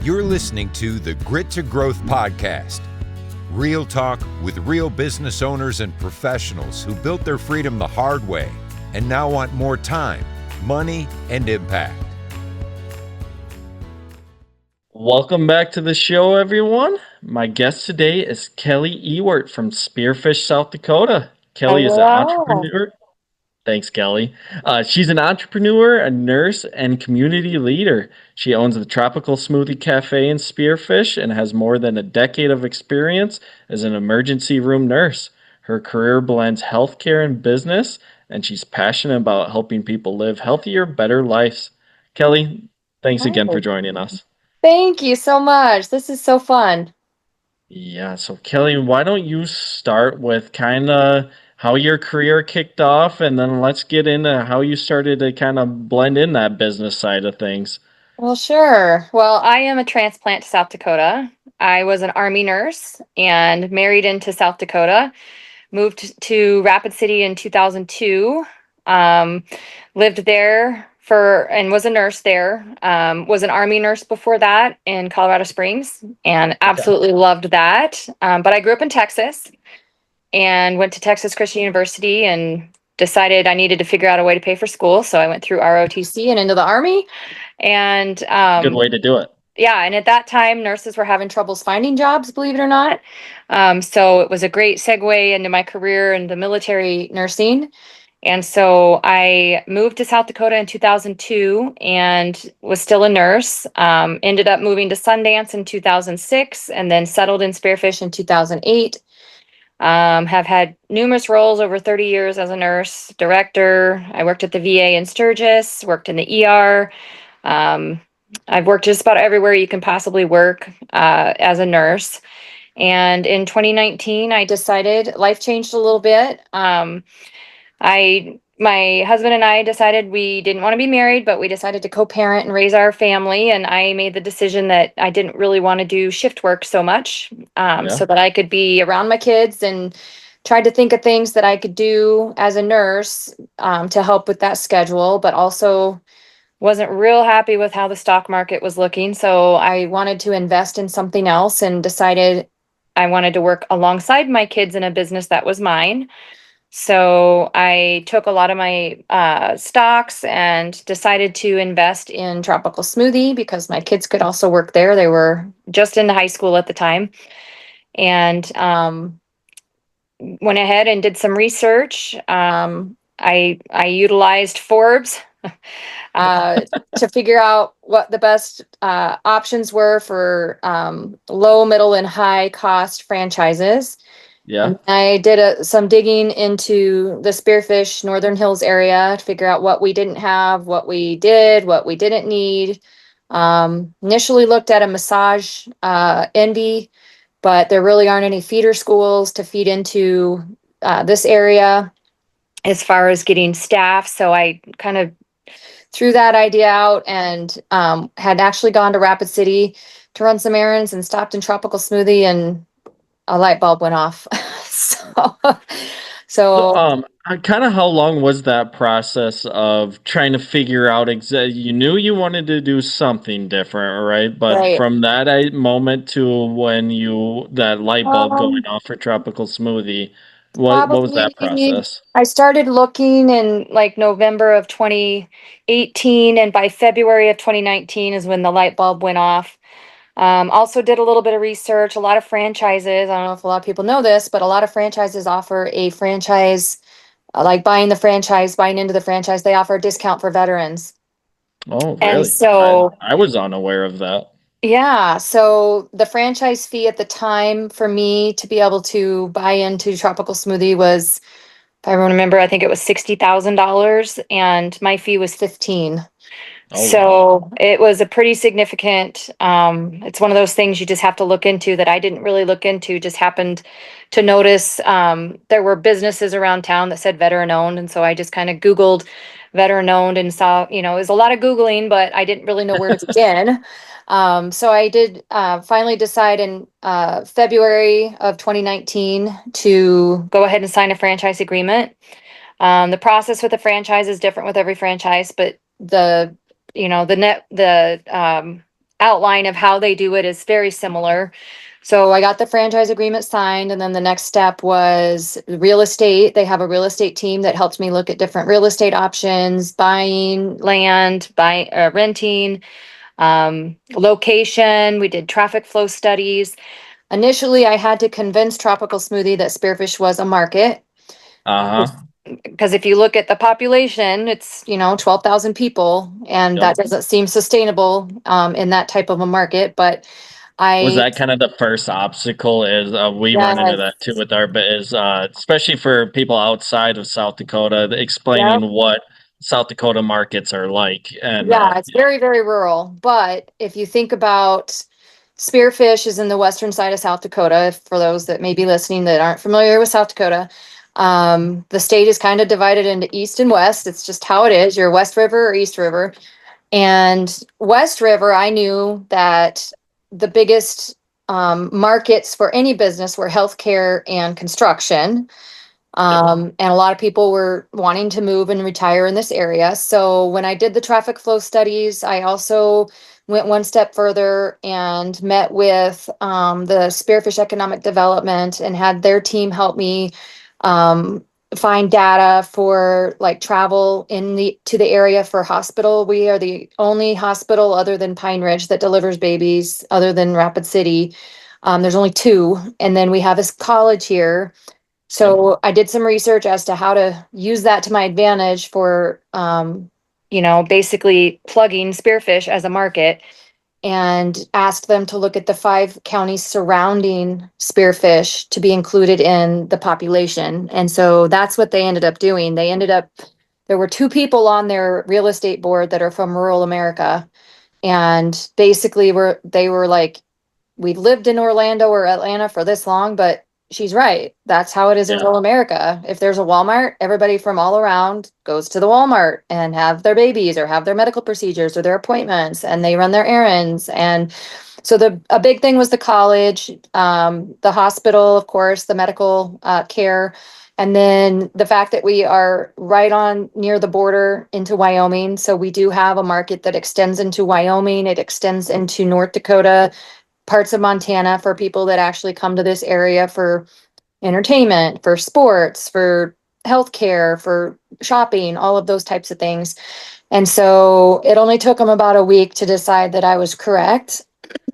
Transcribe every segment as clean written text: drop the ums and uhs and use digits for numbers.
You're listening to the Grit to Growth podcast. Real talk with real business owners and professionals who built their freedom the hard way and now want more time, money, and impact. Welcome back to the show, everyone. My guest today is Kelly Ewart from Spearfish, South Dakota. Kelly is an Hello. entrepreneur. Thanks, Kelly. She's an entrepreneur, a nurse, and community leader. She owns the Tropical Smoothie Cafe in Spearfish and has more than a decade of experience as an emergency room nurse. Her career blends healthcare and business, and she's passionate about helping people live healthier, better lives. Kelly, thanks again for joining us. Thank you so much. This is so fun. Yeah, so Kelly, why don't you start with kind of how your career kicked off, and then let's get into how you started to kind of blend in that business side of things. Well, sure. Well, I am a transplant to South Dakota. I was an Army nurse and married into South Dakota. Moved to Rapid City in 2002. Lived there and was a nurse there. Was an Army nurse before that in Colorado Springs and absolutely loved that. But I grew up in Texas and went to Texas Christian University and decided I needed to figure out a way to pay for school. So I went through ROTC and into the Army. And Good way to do it. yeah, and at that time, nurses were having troubles finding jobs, believe it or not. So it was a great segue into my career in the military nursing. And so I moved to South Dakota in 2002 and was still a nurse. Ended up moving to Sundance in 2006 and then settled in Spearfish in 2008. Have had numerous roles over 30 years as a nurse, director. I worked at the VA in Sturgis, worked in the ER. I've worked just about everywhere you can possibly work as a nurse. And in 2019, I decided life changed a little bit. My husband and I decided we didn't want to be married, but we decided to co-parent and raise our family. And I made the decision that I didn't really want to do shift work so much, so that I could be around my kids, and tried to think of things that I could do as a nurse to help with that schedule, but also wasn't real happy with how the stock market was looking. So I wanted to invest in something else and decided I wanted to work alongside my kids in a business that was mine. So I took a lot of my stocks and decided to invest in Tropical Smoothie because my kids could also work there. They were just into high school at the time. And went ahead and did some research. I utilized Forbes to figure out what the best options were for low, middle, and high cost franchises. Yeah. And I did some digging into the Spearfish Northern Hills area to figure out what we didn't have, what we did, what we didn't need. Initially looked at a massage envy, but there really aren't any feeder schools to feed into this area as far as getting staff. So I kind of threw that idea out and had actually gone to Rapid City to run some errands and stopped in Tropical Smoothie, and a light bulb went off. So Kind of how long was that process of trying to figure out you knew you wanted to do something different, right? But right. from that moment to when that light bulb going off for Tropical Smoothie, what was that process? I started looking in like November of 2018, and by February of 2019 is when the light bulb went off. Also did a little bit of research. A lot of franchises, I don't know if a lot of people know this, but a lot of franchises offer a franchise, like buying into the franchise, they offer a discount for veterans. Oh, really? And so I was unaware of that. yeah, so the franchise fee at the time for me to be able to buy into Tropical Smoothie was, if I remember, I think it was $60,000, and my fee was 15. Oh, So wow. it was a pretty significant, it's one of those things you just have to look into that I didn't really look into, just happened to notice there were businesses around town that said veteran owned. And so I just kind of Googled veteran owned and saw, it was a lot of Googling, but I didn't really know where to begin. So I did finally decide in February of 2019 to go ahead and sign a franchise agreement. The process with the franchise is different with every franchise, but the outline of how they do it is very similar. So I got the franchise agreement signed, and then the next step was real estate. They have a real estate team that helped me look at different real estate options, buying land, renting, location. We did traffic flow studies. Initially, I had to convince Tropical Smoothie that Spearfish was a market. Because if you look at the population, it's, 12,000 people, and that doesn't seem sustainable in that type of a market. But was that kind of the first obstacle? Is we run into that too with our, but is especially for people outside of South Dakota, explaining what South Dakota markets are like. And it's very, very rural. But if you think about Spearfish is in the western side of South Dakota, for those that may be listening that aren't familiar with South Dakota. The state is kind of divided into east and west. It's just how it is. You're West River or East River. And West River, I knew that the biggest markets for any business were healthcare and construction. And a lot of people were wanting to move and retire in this area. So when I did the traffic flow studies, I also went one step further and met with the Spearfish Economic Development and had their team help me find data for like travel to the area for hospital. We are the only hospital other than Pine Ridge that delivers babies other than Rapid City. There's only two. And then we have this college here. So I did some research as to how to use that to my advantage for, basically plugging Spearfish as a market, and asked them to look at the 5 counties surrounding Spearfish to be included in the population. And so that's what they ended up doing. There were 2 people on their real estate board that are from rural America. And basically they were like, we've lived in Orlando or Atlanta for this long, but she's right. That's how it is in rural America. If there's a Walmart, everybody from all around goes to the Walmart and have their babies or have their medical procedures or their appointments, and they run their errands. And so a big thing was the college, the hospital, of course, the medical care. And then the fact that we are right on near the border into Wyoming. So we do have a market that extends into Wyoming. It extends into North Dakota, parts of Montana, for people that actually come to this area for entertainment, for sports, for healthcare, for shopping, all of those types of things. And so it only took them about a week to decide that I was correct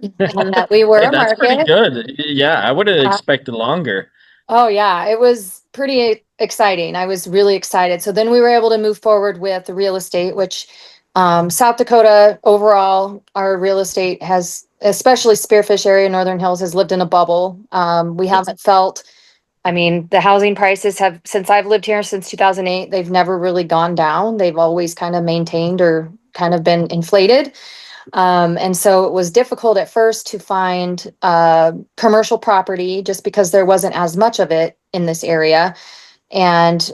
and that we were a that's market. pretty good. Yeah, I would have expected longer. Oh yeah, it was pretty exciting. I was really excited. So then we were able to move forward with the real estate, which South Dakota overall, our real estate has, especially Spearfish area, Northern Hills, has lived in a bubble. We haven't felt, the housing prices have, since I've lived here since 2008, they've never really gone down. They've always kind of maintained or kind of been inflated. And so it was difficult at first to find commercial property just because there wasn't as much of it in this area. And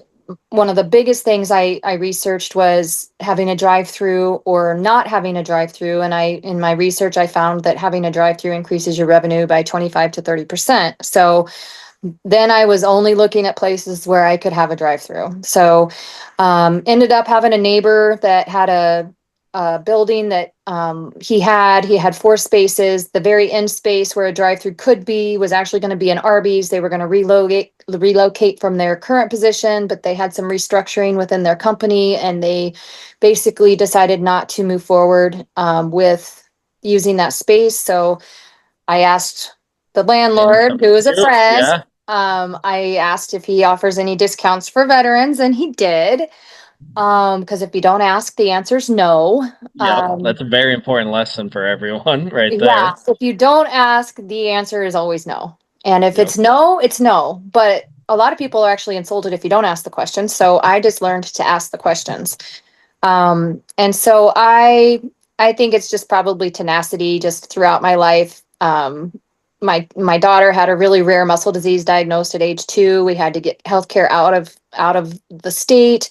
one of the biggest things I researched was having a drive-through or not having a drive-through. And in my research, I found that having a drive-through increases your revenue by 25 to 30%. So then I was only looking at places where I could have a drive-through. So ended up having a neighbor that had a building that he had 4 spaces. The very end space where a drive-through could be was actually going to be an Arby's. They were going to relocate from their current position, but they had some restructuring within their company, and they basically decided not to move forward with using that space. So I asked the landlord, who is a friend, I asked if he offers any discounts for veterans, and he did. Because if you don't ask, the answer is no. Yeah, that's a very important lesson for everyone right there. Yeah, if you don't ask, the answer is always no. And if it's no, it's no. But a lot of people are actually insulted if you don't ask the questions. So I just learned to ask the questions. And so I think it's just probably tenacity just throughout my life. My daughter had a really rare muscle disease diagnosed at age 2. We had to get healthcare out of the state.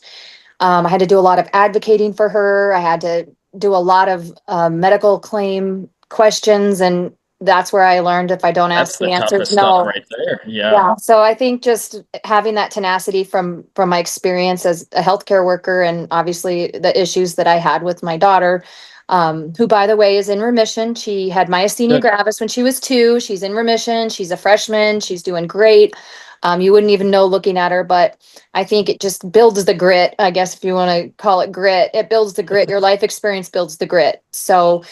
I had to do a lot of advocating for her. I had to do a lot of medical claim questions, and that's where I learned if I don't ask, the answer is no. Right there. Yeah. So I think just having that tenacity from my experience as a healthcare worker, and obviously the issues that I had with my daughter, who, by the way, is in remission. She had myasthenia Good. gravis when she was 2. She's in remission. She's a freshman. She's doing great. You wouldn't even know looking at her, but I think it just builds the grit. I guess if you want to call it grit, it builds the grit. Your life experience builds the grit. So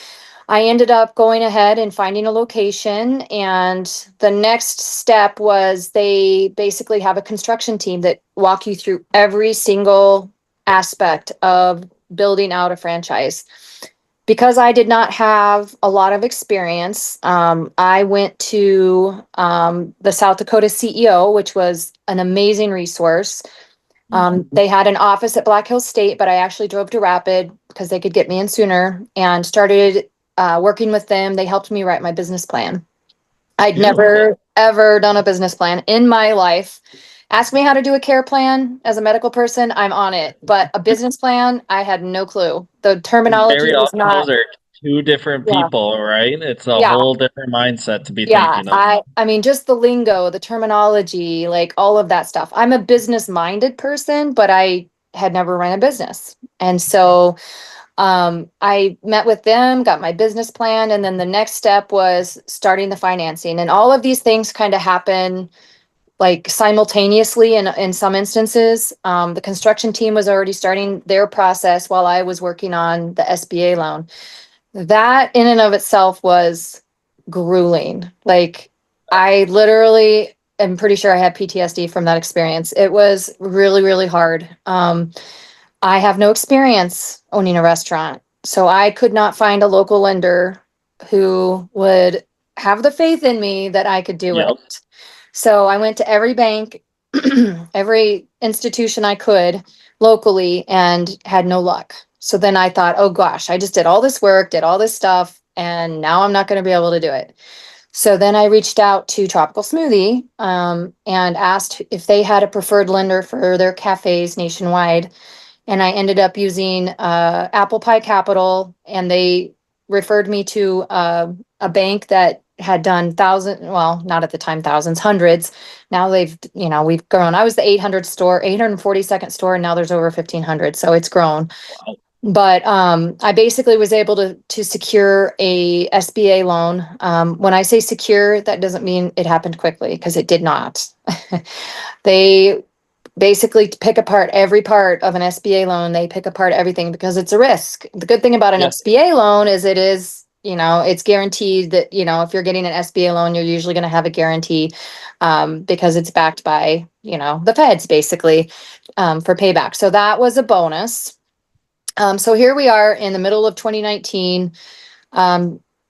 I ended up going ahead and finding a location. And the next step was they basically have a construction team that walk you through every single aspect of building out a franchise. Because I did not have a lot of experience, I went to the South Dakota CEO, which was an amazing resource. They had an office at Black Hills State, but I actually drove to Rapid because they could get me in sooner and started working with them. They helped me write my business plan. I'd Beautiful. never, ever done a business plan in my life. Ask me how to do a care plan as a medical person, I'm on it. But a business plan, I had no clue. The terminology Very was often not, those are two different yeah, people, right? It's a yeah, whole different mindset to be yeah. thinking of. I mean, just the lingo, the terminology, like all of that stuff. I'm a business minded person, but I had never run a business. And so I met with them, got my business plan, and then the next step was starting the financing. And all of these things kind of happen like simultaneously in some instances. The construction team was already starting their process while I was working on the SBA loan. That in and of itself was grueling. Like I literally am pretty sure I had PTSD from that experience. It was really, really hard. I have no experience owning a restaurant, so I could not find a local lender who would have the faith in me that I could do Yep. it. So I went to every bank, every institution I could locally and had no luck. So then I thought, oh gosh, I just did all this work, did all this stuff, and now I'm not going to be able to do it. So then I reached out to Tropical Smoothie and asked if they had a preferred lender for their cafes nationwide. And I ended up using Apple Pie Capital, and they referred me to a bank that had done well, not at the time thousands, hundreds. Now we've grown. I was the 842nd store, and now there's over 1,500. So it's grown. Wow. But I basically was able to secure a SBA loan. When I say secure, that doesn't mean it happened quickly, because it did not. They basically pick apart every part of an SBA loan. They pick apart everything because it's a risk. The good thing about an Yep. SBA loan is it's guaranteed that, if you're getting an SBA loan, you're usually going to have a guarantee because it's backed by, the feds basically for payback. So that was a bonus. So here we are in the middle of 2019,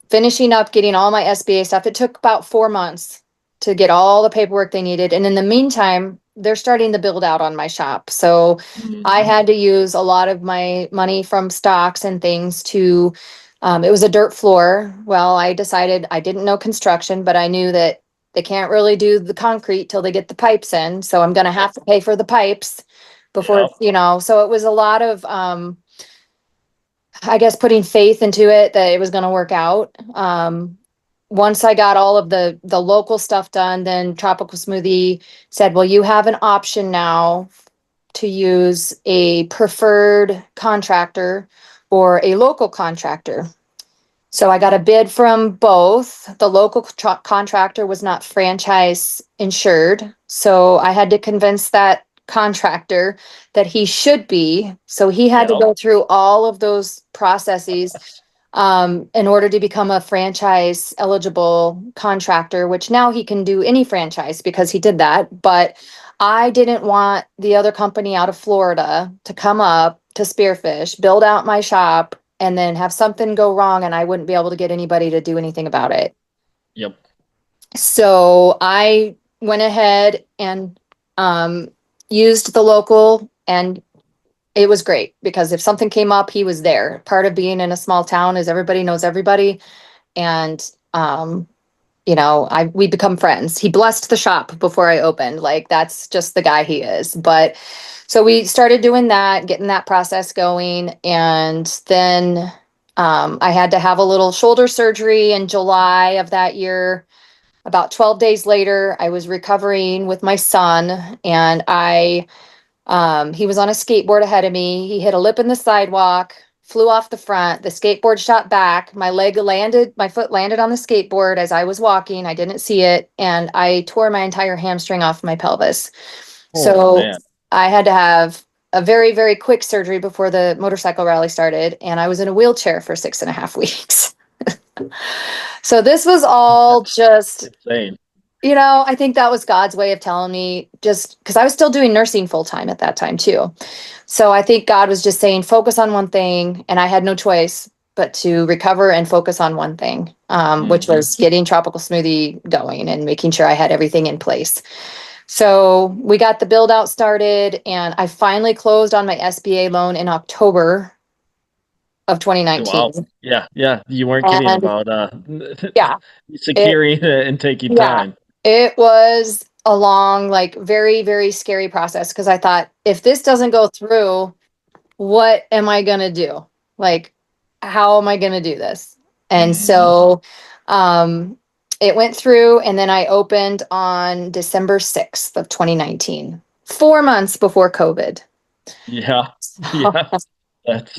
finishing up getting all my SBA stuff. It took about 4 months to get all the paperwork they needed. And in the meantime, they're starting to build out on my shop. So I had to use a lot of my money from stocks and things to, it was a dirt floor. Well, I decided I didn't know construction, but I knew that they can't really do the concrete till they get the pipes in. So I'm going to have to pay for the pipes before, Yep. so it was a lot of, I guess, putting faith into it that it was going to work out. Once I got all of the local stuff done, then Tropical Smoothie said, well, you have an option now to use a preferred contractor or a local contractor. So I got a bid from both. The local contractor was not franchise insured, so I had to convince that contractor that he should be. So he had to Yep. go through all of those processes in order to become a franchise eligible contractor, which now he can do any franchise because he did that. But I didn't want the other company out of Florida to come up to Spearfish, build out my shop, and then have something go wrong and I wouldn't be able to get anybody to do anything about it. Yep. So I went ahead and used the local, and it was great because if something came up, he was there. Part of being in a small town is everybody knows everybody. And we become friends. He blessed the shop before I opened. Like that's just the guy he is. But so we started doing that, getting that process going. And then I had to have a little shoulder surgery in July of that year. About 12 days later, I was recovering with my son, and he was on a skateboard ahead of me. He hit a lip in the sidewalk. flew off the front. The skateboard shot back. My foot landed on the skateboard as I was walking. I didn't see it. And I tore my entire hamstring off my pelvis. Oh So man. I had to have a very, very quick surgery before the motorcycle rally started. And I was in a wheelchair for 6.5 weeks. So this was all That's just, insane. I think that was God's way of telling me, just because I was still doing nursing full time at that time too. So I think God was just saying, focus on one thing. And I had no choice but to recover and focus on one thing, which was getting Tropical Smoothie going and making sure I had everything in place. So we got the build out started, and I finally closed on my SBA loan in October of 2019. Wow. Yeah. Yeah. You weren't kidding And about yeah, it, securing it and taking yeah, time. it was a long, like very, very scary process, because I thought, if this doesn't go through, what am I going to do? Like, how am I going to do this? And so it went through, and then I opened on December 6th of 2019, 4 months before COVID. Yeah. Yeah. That's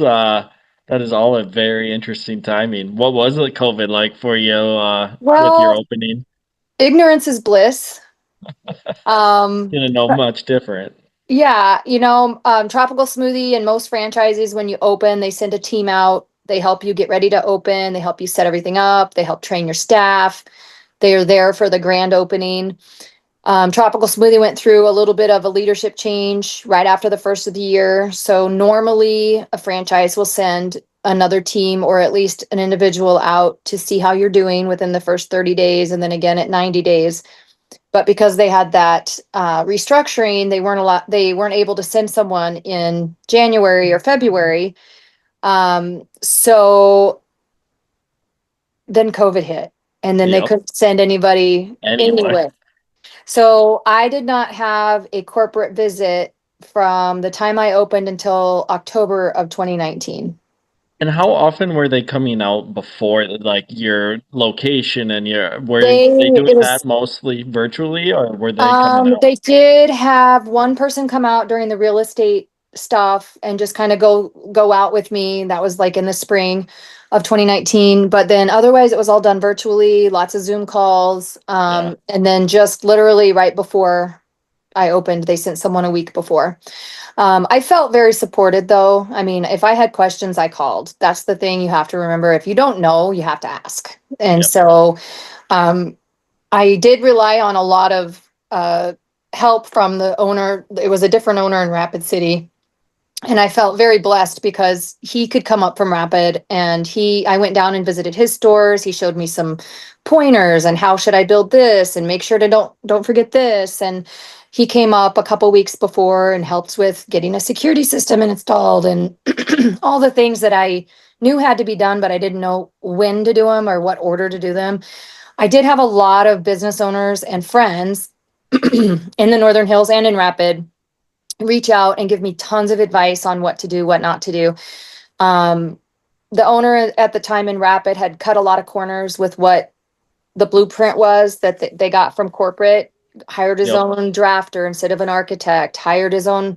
that is all a very interesting timing. What was it COVID like for you with your Well, opening? ignorance is bliss. Um, Didn't know much different. Yeah, Tropical Smoothie and most franchises, when you open, they send a team out. They help you get ready to open. They help you set everything up. They help train your staff. They are there for the grand opening. Tropical Smoothie went through a little bit of a leadership change right after the first of the year. So normally a franchise will send another team, or at least an individual, out to see how you're doing within the first 30 days, and then again at 90 days. But because they had that restructuring, they weren't able to send someone in January or February. So then COVID hit, and then they Yep. couldn't send anybody Anyway. anywhere. So I did not have a corporate visit from the time I opened until October of 2019. And how often were they coming out before, like, your location and were They they doing it that was mostly virtually, or were they coming out? They did have one person come out during the real estate stuff and just kind of go out with me. That was like in the spring of 2019. But then otherwise it was all done virtually, lots of Zoom calls. Yeah. And then just literally right before I opened, they sent someone a week before. I felt very supported though. I mean, if I had questions, I called. That's the thing you have to remember. If you don't know, you have to ask. And Yep. so um, I did rely on a lot of help from the owner. It was a different owner in Rapid City. And I felt very blessed because he could come up from Rapid, and I went down and visited his stores. He showed me some pointers and how should I build this and make sure to don't forget this. And he came up a couple weeks before and helped with getting a security system installed and all the things that I knew had to be done, but I didn't know when to do them or what order to do them. I did have a lot of business owners and friends in the Northern Hills and in Rapid reach out and give me tons of advice on what to do, what not to do. Um, the owner at the time in Rapid had cut a lot of corners with what the blueprint was that they got from corporate, hired his Yep. own drafter instead of an architect, hired his own,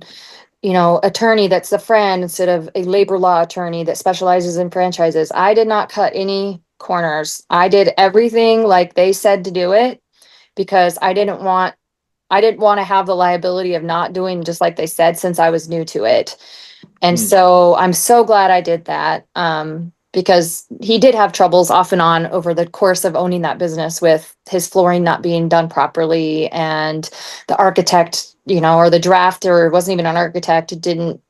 attorney that's a friend instead of a labor law attorney that specializes in franchises. I did not cut any corners. I did everything like they said to do it, because I didn't want to have the liability of not doing just like they said, since I was new to it. And Mm. so I'm so glad I did that, because he did have troubles off and on over the course of owning that business, with his flooring not being done properly, and the architect, or the drafter, it wasn't even an architect, didn't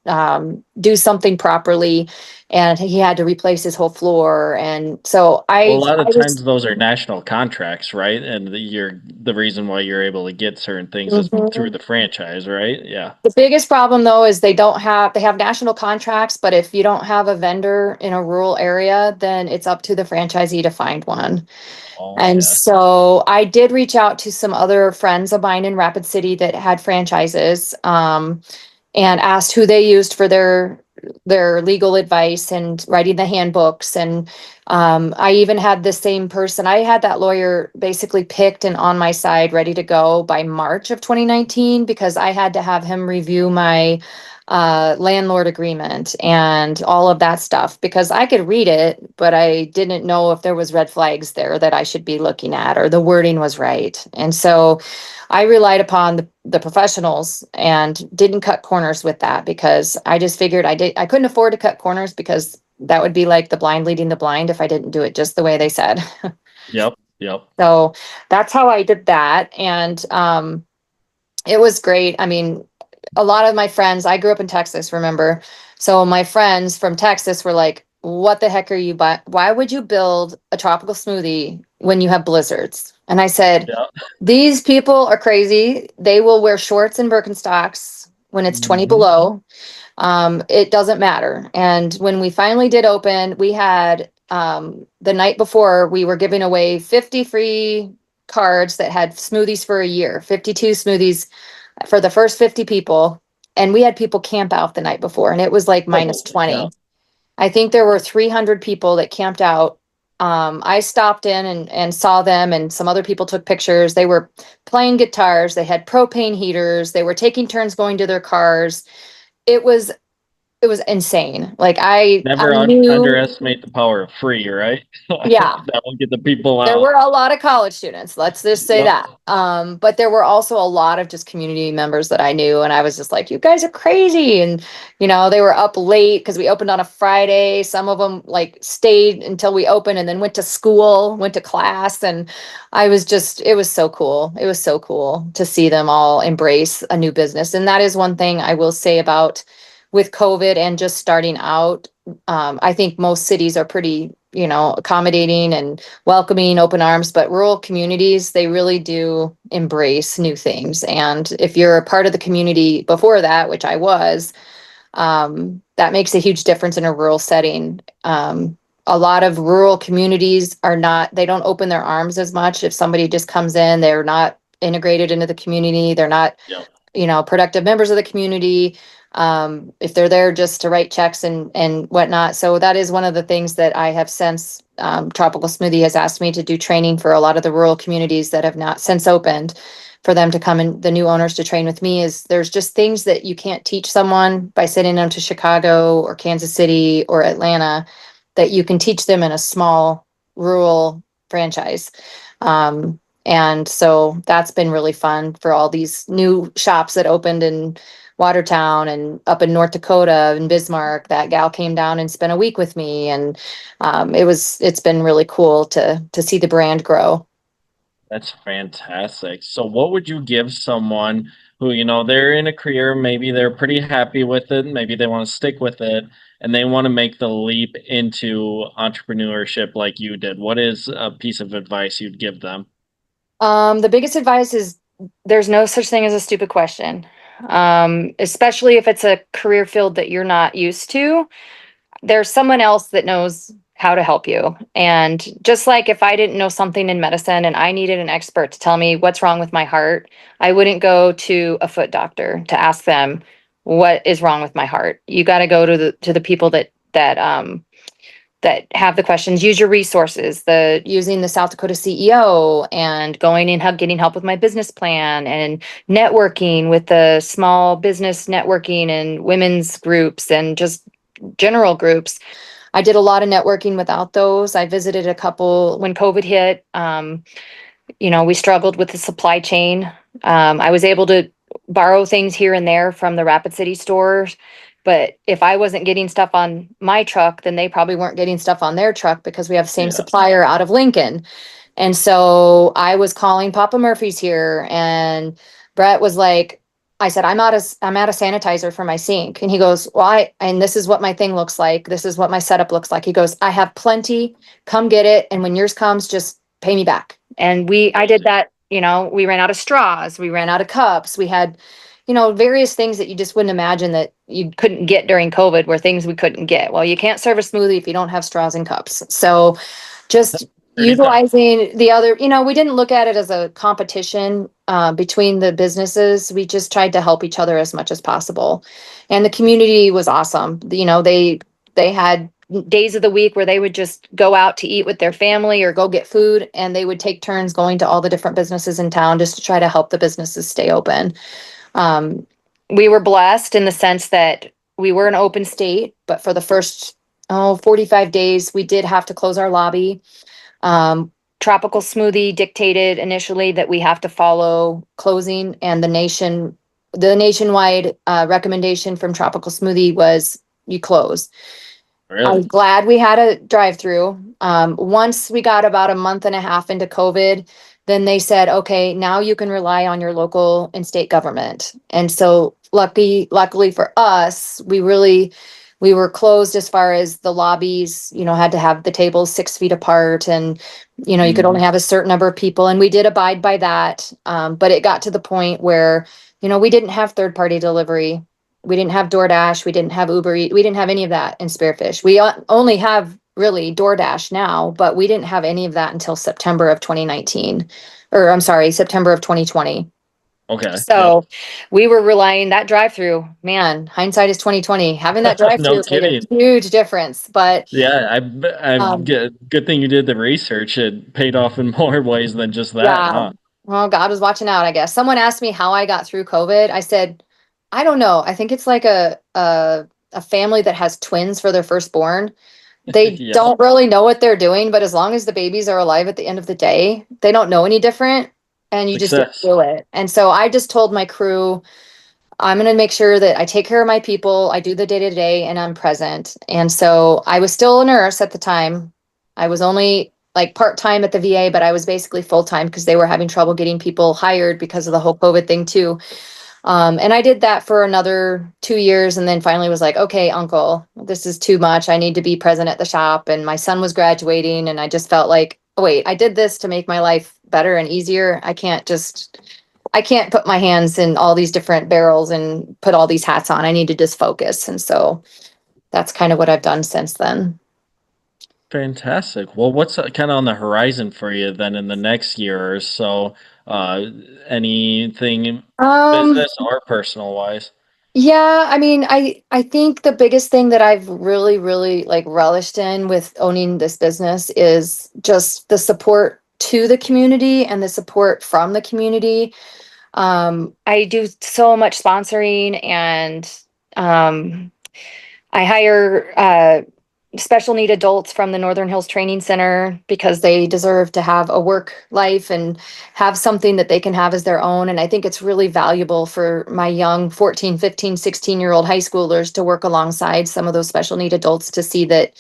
do something properly, and he had to replace his whole floor. And so Well, a I lot of I times was. those are national contracts, right? And the reason why you're able to get certain things is through Mhm. the franchise, right? Yeah. The biggest problem though is they have national contracts, but if you don't have a vendor in a rural area, then it's up to the franchisee to find one. Oh, And okay. so I did reach out to some other friends of mine in Rapid City that had franchises, and asked who they used for their legal advice and writing the handbooks. And I even had the same person. I had that lawyer basically picked and on my side, ready to go by March of 2019, because I had to have him review my landlord agreement and all of that stuff, because I could read it, but I didn't know if there was red flags there that I should be looking at or the wording was right. And so I relied upon the professionals and didn't cut corners with that, because I just figured I couldn't afford to cut corners, because that would be like the blind leading the blind if I didn't do it just the way they said. Yep. Yep. So that's how I did that. And it was great. I mean, a lot of my friends, I grew up in Texas, remember? So my friends from Texas were like, what the heck are you, why would you build a tropical smoothie when you have blizzards? And I said, Yeah. these people are crazy. They will wear shorts and Birkenstocks when it's 20 Mhm. below. It doesn't matter. And when we finally did open, we had the night before, we were giving away 50 free cards that had smoothies for a year, 52 smoothies for the first 50 people. And we had people camp out the night before, and it was like minus Oh, yeah. 20. I think there were 300 people that camped out. I stopped in and saw them, and some other people took pictures. They were playing guitars. They had propane heaters. They were taking turns going to their cars. It was it was insane. Like I Never knew, underestimate the power of free, right? yeah, That will get the people there out. were a lot of college students, let's just say Yep. that. But there were also a lot of just community members that I knew, and I was just like, you guys are crazy. And they were up late because we opened on a Friday. Some of them like stayed until we opened and then went to school, went to class, and it was so cool. It was so cool to see them all embrace a new business. And that is one thing I will say about with COVID and just starting out. I think most cities are pretty, accommodating and welcoming, open arms, but rural communities, they really do embrace new things. And if you're a part of the community before that, which I was, that makes a huge difference in a rural setting. A lot of rural communities they don't open their arms as much. If somebody just comes in, they're not integrated into the community. They're not, Yep. productive members of the community. If they're there just to write checks and whatnot. So that is one of the things that I have since Tropical Smoothie has asked me to do training for a lot of the rural communities that have not since opened, for them to come and the new owners to train with me. Is there's just things that you can't teach someone by sending them to Chicago or Kansas City or Atlanta, that you can teach them in a small rural franchise. And so that's been really fun for all these new shops that opened in Watertown and up in North Dakota and Bismarck. That gal came down and spent a week with me, and it's been really cool to see the brand grow. That's fantastic. So what would you give someone who, they're in a career, maybe they're pretty happy with it, maybe they want to stick with it, and they want to make the leap into entrepreneurship like you did? What is a piece of advice you'd give them? The biggest advice is there's no such thing as a stupid question. Especially if it's a career field that you're not used to. There's someone else that knows how to help you. And just like if I didn't know something in medicine and I needed an expert to tell me what's wrong with my heart, I wouldn't go to a foot doctor to ask them what is wrong with my heart. You got to go to the people that have the questions. Use your resources, using the South Dakota CEO and going and getting help with my business plan, and networking with the small business networking and women's groups and just general groups. I did a lot of networking without those. I visited a couple when COVID hit. We struggled with the supply chain. I was able to borrow things here and there from the Rapid City stores. But if I wasn't getting stuff on my truck, then they probably weren't getting stuff on their truck, because we have the same Yeah. supplier out of Lincoln. And so I was calling Papa Murphy's here, and Brett was like, I said, I'm out of sanitizer for my sink. And he goes, well, and this is what my thing looks like. This is what my setup looks like. He goes, I have plenty. Come get it. And when yours comes, just pay me back. And I did that. We ran out of straws. We ran out of cups. We had, various things that you just wouldn't imagine that you couldn't get during COVID, were things we couldn't get. Well, you can't serve a smoothie if you don't have straws and cups. So just Pretty tough. utilizing the other, we didn't look at it as a competition between the businesses. We just tried to help each other as much as possible. And the community was awesome. They had days of the week where they would just go out to eat with their family or go get food, and they would take turns going to all the different businesses in town just to try to help the businesses stay open. We were blessed in the sense that we were an open state, but for the first 45 days, we did have to close our lobby. Tropical Smoothie dictated initially that we have to follow closing, and the nationwide recommendation from Tropical Smoothie was you close. Really? I'm glad we had a drive-through. Once we got about a month and a half into COVID, then they said, okay, now you can rely on your local and state government. And so luckily for us, we were closed as far as the lobbies, had to have the tables 6 feet apart, and, you could only have a certain number of people. And we did abide by that. But it got to the point where, we didn't have third-party delivery. We didn't have DoorDash. We didn't have Uber Eats. We didn't have any of that in Spearfish. We only have really DoorDash now, but we didn't have any of that until September of 2019, or I'm sorry, September of 2020. Okay. So we were relying that drive-through, man, hindsight is 2020. Having that drive-through No made a kidding. huge difference. But Yeah, good thing you did the research. It paid off in more ways than just that, yeah, huh? well, God was watching out, I guess. Someone asked me how I got through COVID. I said, I don't know. I think it's like a family that has twins for their firstborn. They Yeah. don't really know what they're doing, but as long as the babies are alive at the end of the day, they don't know any different, and you just get Success. through it. And so I just told my crew, I'm going to make sure that I take care of my people, I do the day to day, and I'm present. And so I was still a nurse at the time. I was only like part-time at the VA, but I was basically full-time because they were having trouble getting people hired because of the whole COVID thing too. And I did that for another 2 years, and then finally was like, okay, uncle, this is too much. I need to be present at the shop. And my son was graduating, and I just felt like, oh, wait, I did this to make my life better and easier. I can't put my hands in all these different barrels and put all these hats on. I need to just focus. And so that's kind of what I've done since then. Fantastic. Well, what's kind of on the horizon for you then in the next year or so? Uh, Anything Um, business or personal wise? yeah, I mean, I think the biggest thing that I've really like relished in with owning this business is just the support to the community and the support from the community. I do so much sponsoring, and um, I hire special need adults from the Northern Hills Training Center because they deserve to have a work life and have something that they can have as their own. And I think it's really valuable for my young 14, 15, 16-year-old high schoolers to work alongside some of those special need adults to see that,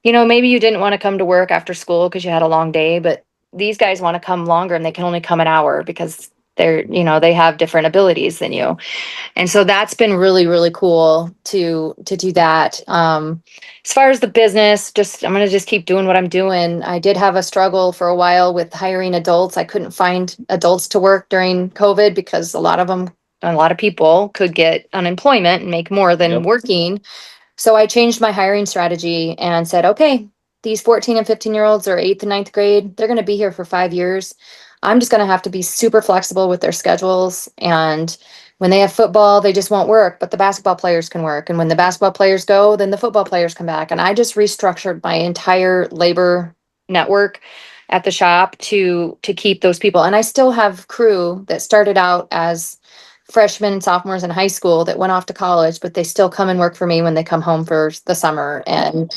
maybe you didn't want to come to work after school because you had a long day, but these guys want to come longer and they can only come an hour because they have different abilities than you. And so that's been really cool to do that. As far as the business, I'm gonna just keep doing what I'm doing. I did have a struggle for a while with hiring adults. I couldn't find adults to work during COVID because a lot of people could get unemployment and make more than Yep. working. So I changed my hiring strategy and said, okay, these 14 and 15-year-olds are eighth and ninth grade. They're going to be here for 5 years. I'm just going to have to be super flexible with their schedules. And when they have football, they just won't work, but the basketball players can work. And when the basketball players go, then the football players come back. And I just restructured my entire labor network at the shop to keep those people. And I still have crew that started out as freshmen and sophomores in high school that went off to college, but they still come and work for me when they come home for the summer. And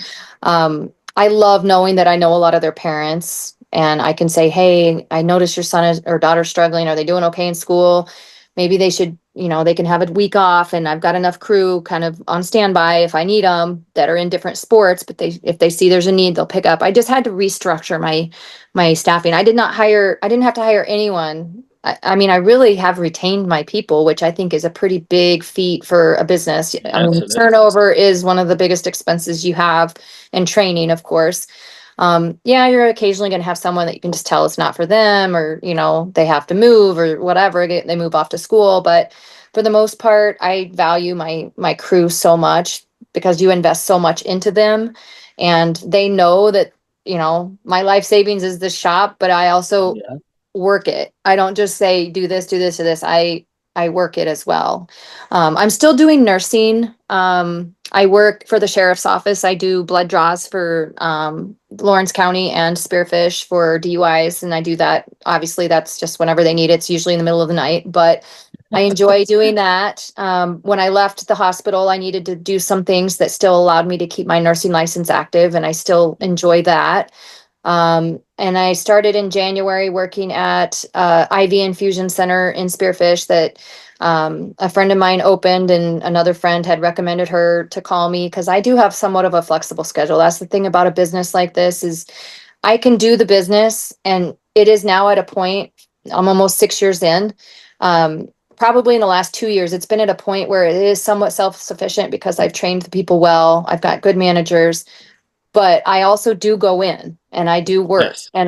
I love knowing that I know a lot of their parents, and I can say, hey, I noticed your son or daughter's struggling. Are they doing okay in school? Maybe they should, they can have a week off, and I've got enough crew kind of on standby if I need them that are in different sports, but if they see there's a need, they'll pick up. I just had to restructure my staffing. I didn't have to hire anyone. I mean, I really have retained my people, which I think is a pretty big feat for a business. I Yes, mean, it is. turnover is one of the biggest expenses you have, and training, of course. Yeah, you're occasionally going to have someone that you can just tell it's not for them, or, they have to move or whatever, they move off to school. But for the most part, I value my crew so much because you invest so much into them, and they know that, my life savings is this shop, but I also Yeah. work it. I don't just say do this, do this. I work it as well. I'm still doing nursing. I work for the sheriff's office. I do blood draws for Lawrence County and Spearfish for DUIs, and I do that. Obviously, that's just whenever they need it. It's usually in the middle of the night, but I enjoy doing that. When I left the hospital, I needed to do some things that still allowed me to keep my nursing license active, and I still enjoy that. And I started in January working at IV Infusion Center in Spearfish that a friend of mine opened, and another friend had recommended her to call me because I do have somewhat of a flexible schedule. That's the thing about a business like this is I can do the business, and it is now at a point, I'm almost 6 years in. Probably in the last 2 years, it's been at a point where it is somewhat self-sufficient because I've trained the people well. I've got good managers, but I also do go in and I do work. Yes. And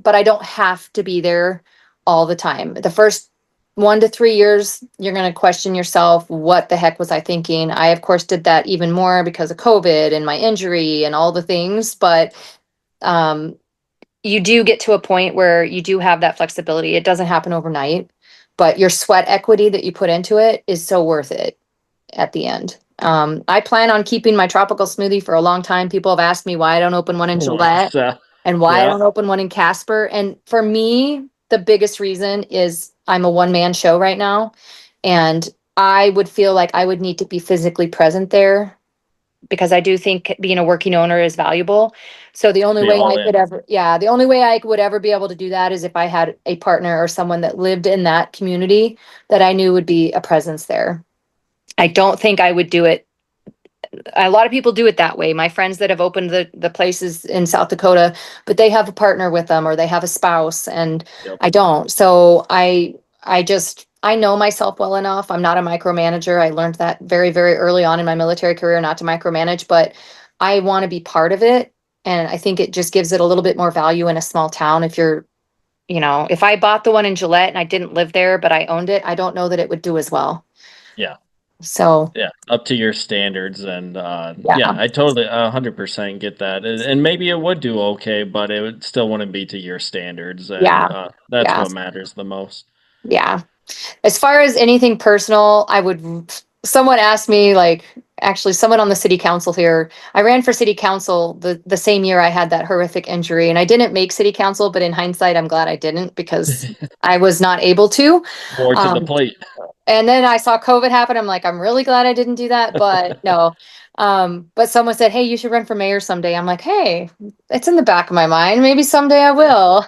but I don't have to be there all the time. The first 1 to 3 years, you're going to question yourself, what the heck was I thinking? I, of course, did that even more because of COVID and my injury and all the things. But you do get to a point where you do have that flexibility. It doesn't happen overnight, but your sweat equity that you put into it is so worth it at the end. I plan on keeping my tropical smoothie for a long time. People have asked me why I don't open one in Gillette and why I don't open one in Casper. And for me, the biggest reason is I'm a one-man show right now. And I would feel like I would need to be physically present there because I do think being a working owner is valuable. So the only way I could ever, the only way I would ever be able to do that is if I had a partner or someone that lived in that community that I knew would be a presence there. I don't think I would do it. A lot of people do it that way. My friends that have opened the places in South Dakota, but they have a partner with them or they have a spouse, and I don't. So I know myself well enough. I'm not a micromanager. I learned that very, very early on in my military career, not to micromanage, but I want to be part of it. And I think it just gives it a little bit more value in a small town. If I bought the one in Gillette and I didn't live there, but I owned it, I don't know that it would do as well. Yeah. So yeah, up to your standards, and I totally 100% get that, and maybe it would do okay, but it would still wouldn't be to your standards, and that's what matters the most. Yeah. As far as anything personal, someone asked me, like, actually someone on the city council here, I ran for city council the same year I had that horrific injury, and I didn't make city council, but in hindsight, I'm glad I didn't because I was not able to. More to the plate. And then I saw COVID happen. I'm like, I'm really glad I didn't do that, but no. But someone said, hey, you should run for mayor someday. I'm like, hey, it's in the back of my mind. Maybe someday I will.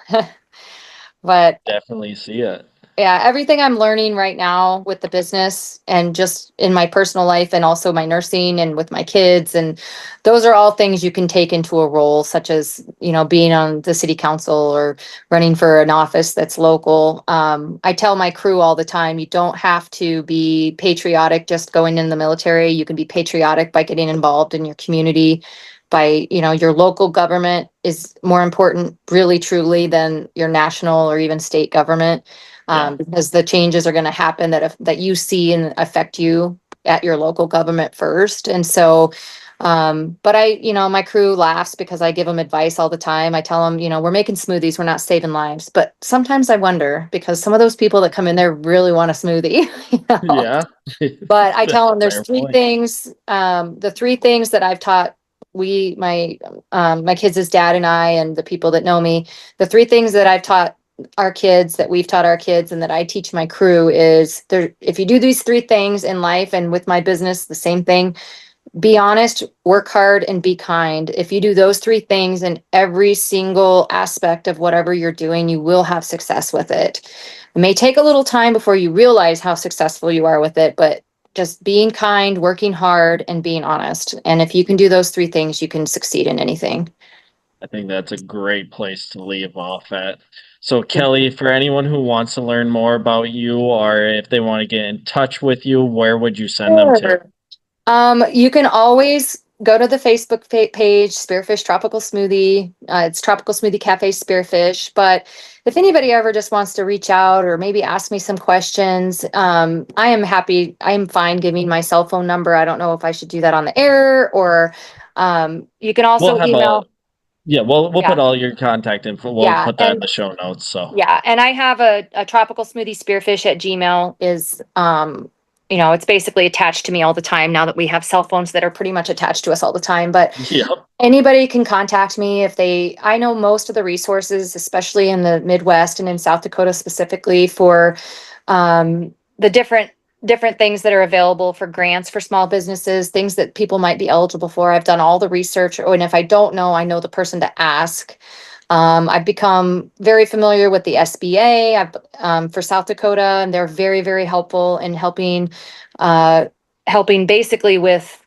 But definitely see it. Yeah, everything I'm learning right now with the business and just in my personal life and also my nursing and with my kids, and those are all things you can take into a role, such as, being on the city council or running for an office that's local. I tell my crew all the time, you don't have to be patriotic just going in the military. You can be patriotic by getting involved in your community, by, your local government is more important, really, truly, than your national or even state government. Because the changes are going to happen that you see and affect you at your local government first. And so, but my crew laughs because I give them advice all the time. I tell them, we're making smoothies, we're not saving lives. But sometimes I wonder, because some of those people that come in there really want a smoothie. Yeah. But I tell them there's three things. The three things that I've taught my kids' dad and I, and the people that know me, the three things that I've taught our kids, that we've taught our kids, and that I teach my crew is if you do these three things in life and with my business, the same thing: be honest, work hard, and be kind. If you do those three things in every single aspect of whatever you're doing, you will have success with it. It may take a little time before you realize how successful you are with it, but just being kind, working hard, and being honest. And if you can do those three things, you can succeed in anything. I think that's a great place to leave off at. So, Kelly, for anyone who wants to learn more about you, or if they want to get in touch with you, where would you send them to? You can always go to the Facebook page, Spearfish Tropical Smoothie. It's Tropical Smoothie Cafe Spearfish. But if anybody ever just wants to reach out or maybe ask me some questions, I am happy. I am fine giving my cell phone number. I don't know if I should do that on the air, or you can also email. We'll put all your contact info. We'll put that in the show notes. So and I have a tropical smoothie spearfish at Gmail is it's basically attached to me all the time now that we have cell phones that are pretty much attached to us all the time. But Yep. anybody can contact me I know most of the resources, especially in the Midwest and in South Dakota specifically, for the different things that are available for grants for small businesses, things that people might be eligible for. I've done all the research, and if I don't know, I know the person to ask. I've become very familiar with the SBA for South Dakota, and they're very, very helpful in helping basically with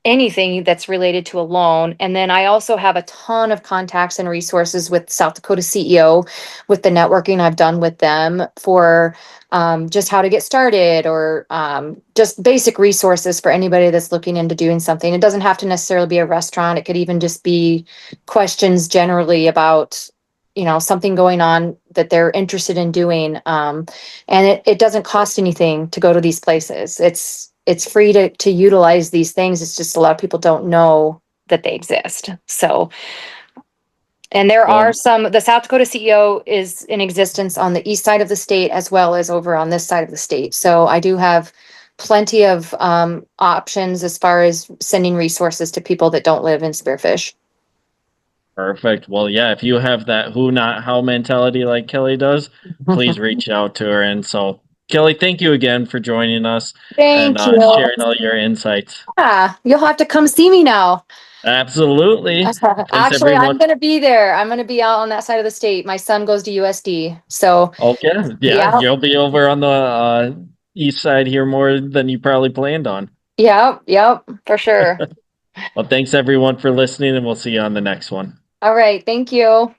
anything that's related to a loan. And then I also have a ton of contacts and resources with South Dakota CEO, with the networking I've done with them for just how to get started, or just basic resources for anybody that's looking into doing something. It doesn't have to necessarily be a restaurant. It could even just be questions generally about something going on that they're interested in doing. And it doesn't cost anything to go to these places. It's free to utilize these things. It's just a lot of people don't know that they exist. So, and there are the South Dakota CEO is in existence on the east side of the state as well as over on this side of the state. So I do have plenty of options as far as sending resources to people that don't live in Spearfish. Perfect. Well, yeah, if you have that who, not how mentality like Kelly does, please reach out to her. And so, Kelly, thank you again for joining us and Thank you. sharing all your insights. Yeah, you'll have to come see me now. Absolutely. Actually, everyone. I'm going to be there. I'm going to be out on that side of the state. My son goes to USD. So, Okay. Yeah. You'll be over on the east side here more than you probably planned on. Yep, for sure. Well, thanks everyone for listening, and we'll see you on the next one. All right. Thank you.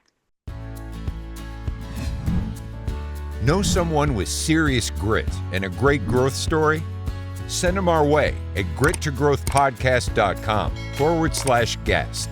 Know someone with serious grit and a great growth story? Send them our way at grittogrowthpodcast.com/guest.